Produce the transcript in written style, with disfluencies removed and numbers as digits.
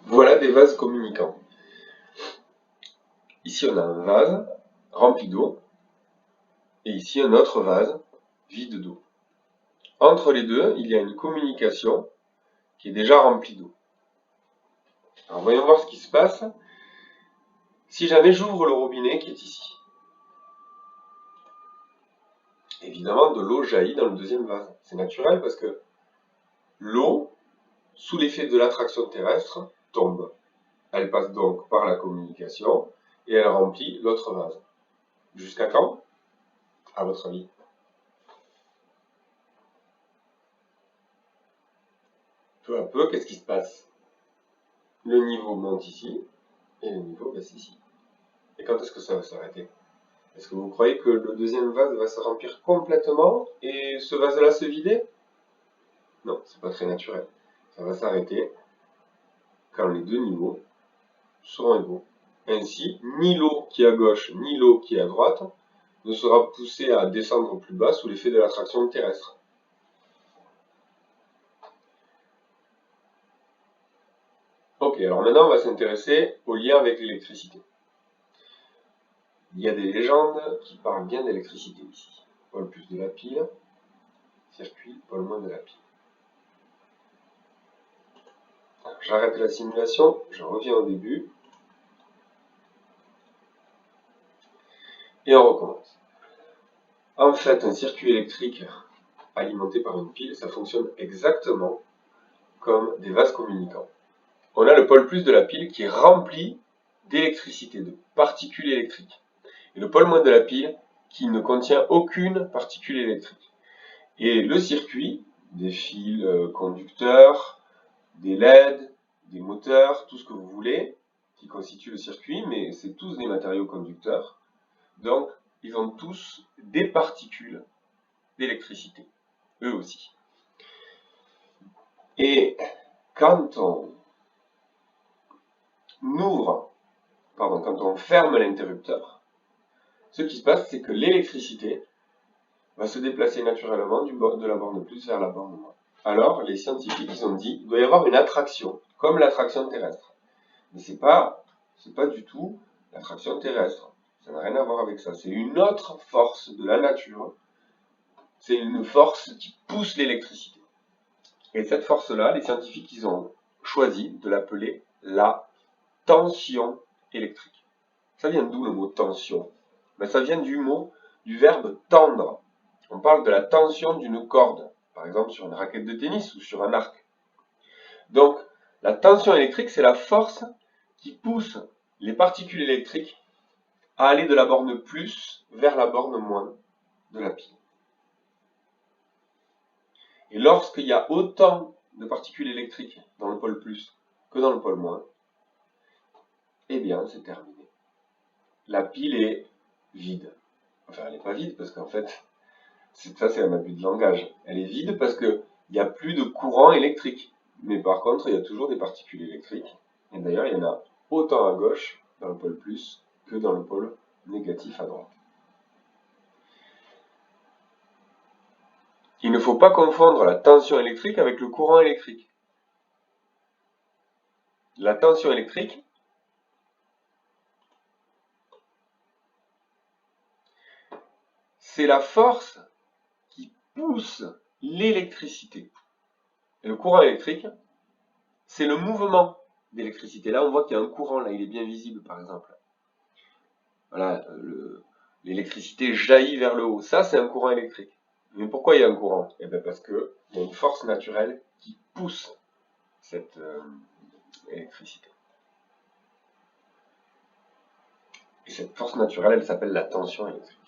Voilà des vases communicants. Ici, on a un vase rempli d'eau, et ici un autre vase vide d'eau. Entre les deux, il y a une communication qui est déjà remplie d'eau. Alors voyons voir ce qui se passe si jamais j'ouvre le robinet qui est ici. Évidemment, de l'eau jaillit dans le deuxième vase. C'est naturel parce que l'eau, sous l'effet de l'attraction terrestre, tombe. Elle passe donc par la communication et elle remplit l'autre vase. Jusqu'à quand, à votre avis? Peu à peu, qu'est-ce qui se passe? Le niveau monte ici et le niveau baisse ici. Et quand est-ce que ça va s'arrêter? Est-ce que vous croyez que le deuxième vase va se remplir complètement et ce vase-là se vider? Non, c'est pas très naturel. Ça va s'arrêter quand les deux niveaux seront égaux. Ainsi, ni l'eau qui est à gauche ni l'eau qui est à droite ne sera poussée à descendre plus bas sous l'effet de l'attraction terrestre. Ok, alors maintenant on va s'intéresser au lien avec l'électricité. Il y a des légendes qui parlent bien d'électricité ici. Pôle plus de la pile, circuit, pôle moins de la pile. J'arrête la simulation, je reviens au début. Et on recommence. En fait, un circuit électrique alimenté par une pile, ça fonctionne exactement comme des vases communicants. On a le pôle plus de la pile qui est rempli d'électricité, de particules électriques. Et le pôle moins de la pile qui ne contient aucune particule électrique. Et le circuit, des fils conducteurs, des LED, des moteurs, tout ce que vous voulez, qui constitue le circuit, mais c'est tous des matériaux conducteurs. Donc, ils ont tous des particules d'électricité, eux aussi. Et quand on quand on ferme l'interrupteur, ce qui se passe, c'est que l'électricité va se déplacer naturellement de la borne plus vers la borne moins. Alors, les scientifiques, ils ont dit, il doit y avoir une attraction, comme l'attraction terrestre. Mais c'est pas du tout l'attraction terrestre. Ça n'a rien à voir avec ça. C'est une autre force de la nature. C'est une force qui pousse l'électricité. Et cette force-là, les scientifiques, ils ont choisi de l'appeler la tension électrique. Ça vient d'où le mot tension? Ça vient du verbe tendre. On parle de la tension d'une corde, par exemple sur une raquette de tennis ou sur un arc. Donc, la tension électrique, c'est la force qui pousse les particules électriques à aller de la borne plus vers la borne moins de la pile. Et lorsqu'il y a autant de particules électriques dans le pôle plus que dans le pôle moins, eh bien, c'est terminé. La pile est vide. Enfin, elle n'est pas vide parce qu'en fait, ça c'est un abus de langage. Elle est vide parce qu'il n'y a plus de courant électrique. Mais par contre, il y a toujours des particules électriques. Et d'ailleurs, il y en a autant à gauche, dans le pôle plus, que dans le pôle négatif à droite. Il ne faut pas confondre la tension électrique avec le courant électrique. La tension électrique, c'est la force qui pousse l'électricité. Et le courant électrique, c'est le mouvement d'électricité. Là, on voit qu'il y a un courant, là, il est bien visible, par exemple. Voilà, l'électricité jaillit vers le haut. Ça, c'est un courant électrique. Mais pourquoi il y a un courant? Eh bien, parce qu'il y a une force naturelle qui pousse cette électricité. Et cette force naturelle, elle s'appelle la tension électrique.